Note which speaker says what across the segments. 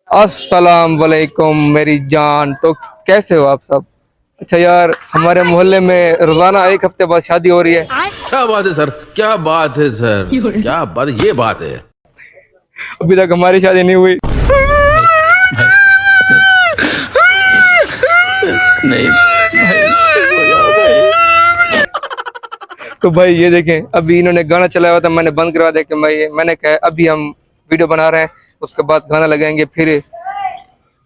Speaker 1: अस्सलाम वालेकुम मेरी जान। तो कैसे हो आप सब? अच्छा यार, हमारे मोहल्ले में रोजाना एक हफ्ते बाद शादी हो रही है।
Speaker 2: क्या बात है सर, क्या बात है सर, क्या बात है, ये बात है।
Speaker 1: अभी तक हमारी शादी नहीं हुई।
Speaker 2: नहीं
Speaker 1: तो भाई ये देखें, अभी इन्होंने गाना चलाया हुआ था, मैंने बंद करवा दिया कि मैंने कहा अभी हम वीडियो बना रहे हैं, उसके बाद गाना लगाएंगे। फिर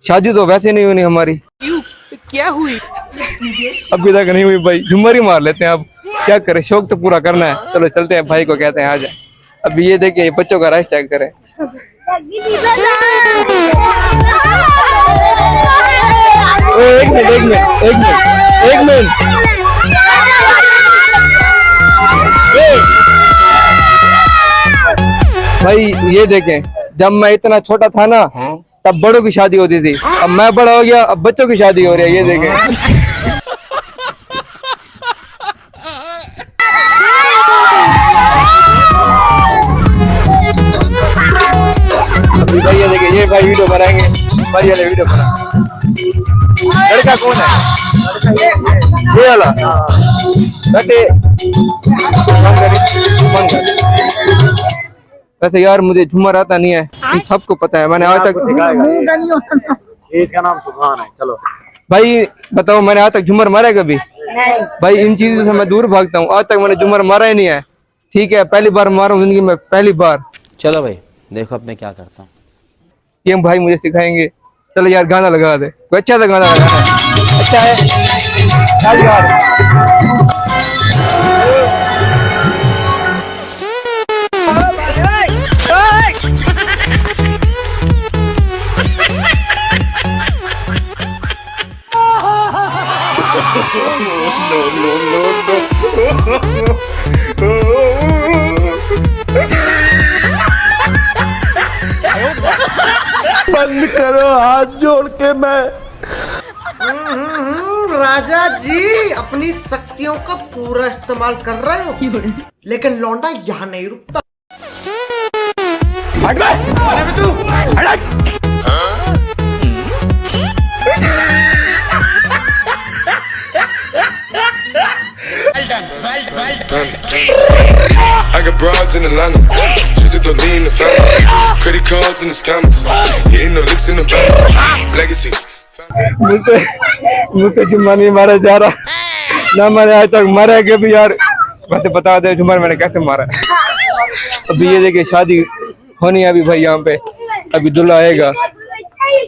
Speaker 1: शादी तो वैसे नहीं होनी हमारी।
Speaker 3: क्या हुई?
Speaker 1: अभी तक नहीं हुई भाई, झुमर ही मार लेते हैं। अब क्या करें, शौक तो पूरा करना है। चलो चलते हैं, भाई को कहते हैं आ जाए। अभी ये देखिए, ये बच्चों का राइस चेक करें। एक मिनट एक मिनट एक मिनट एक मिनट। भाई ये देखें, जब मैं इतना छोटा था ना, तब बड़ों की शादी होती थी। अब मैं बड़ा हो गया, अब बच्चों की शादी हो रही है। ये देखें। भाई ये देखिए, ये भाई वीडियो बनाएंगे। भाई वाले वीडियो बनाएंगे। लड़का कौन है? ये वाला बेटे। वैसे यार मुझे झूमर आता नहीं है, इन सबको पता है। मैंने आज तक
Speaker 4: इसका नाम सुभान है। चलो
Speaker 1: भाई बताओ, मैंने आज तक झूमर मारा है कभी? नहीं भाई, इन चीजों से मैं दूर भागता हूँ। आज तक मैंने झूमर मारा ही नहीं है। ठीक है, पहली बार मारा हूँ जिंदगी में, पहली बार।
Speaker 5: चलो भाई, देखो अब मैं क्या करता हूँ।
Speaker 1: ये भाई मुझे सिखाएंगे। चलो यार, गाना लगा दे, कोई अच्छा सा गाना लगाना है। अच्छा है चल यार।
Speaker 4: बंद करो हाथ जोड़ के। मैं
Speaker 6: राजा जी अपनी शक्तियों का पूरा इस्तेमाल कर रहे हो, लेकिन लौंडा यहाँ नहीं रुकता।
Speaker 7: I got broads in Atlanta, just to lean the family, credit cards and the scammers, hitting the licks in the back, legacies.
Speaker 1: मुझसे झुमर नहीं मारा जा रहा ना, मैंने आज तक मारा है कभी यार। वैसे बता दे झुमर मैंने कैसे मारा है। अभी ये देखिए, शादी होनी है अभी भाई यहाँ पे। अभी दूल्हा आएगा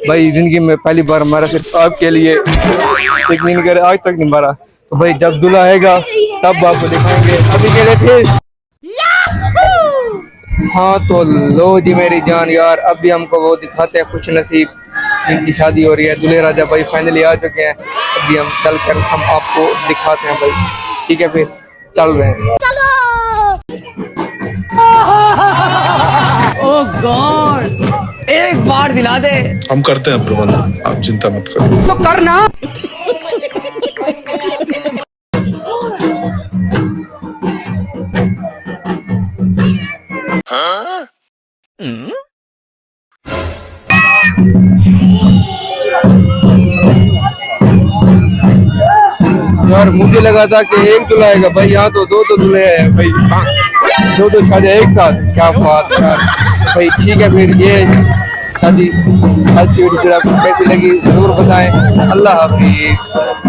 Speaker 1: भाई, जिंदगी में पहली बार मारा, सिर्फ आपके लिए। यकीन करे, आज तक नहीं मारा। तो भाई जब दूल्हा आएगा तब आपको दिखाएंगे। अभी के लिए थे। हाँ तो लो जी मेरी जान यार, अभी हमको वो दिखाते हैं खुश नसीब जिनकी शादी हो रही है। दूल्हे राजा भाई फाइनली आ चुके हैं। अभी हम चल कर हम आपको दिखाते हैं भाई। ठीक है, फिर चल रहे हैं।
Speaker 3: ओह गॉड, एक बार दिला दे।
Speaker 7: हम करते हैं प्रबंध, आप चिंता मत करो।
Speaker 3: तो करना।
Speaker 1: यार मुझे लगा था कि एक दूल्हा आएगा भाई, यहाँ तो दो दूल्हे हैं भाई। दो शादियाँ एक साथ, क्या बात है यार भाई। ठीक है, फिर ये शादी आज की वीडियो आपको कैसी लगी जरूर बताएं। अल्लाह हाफिज।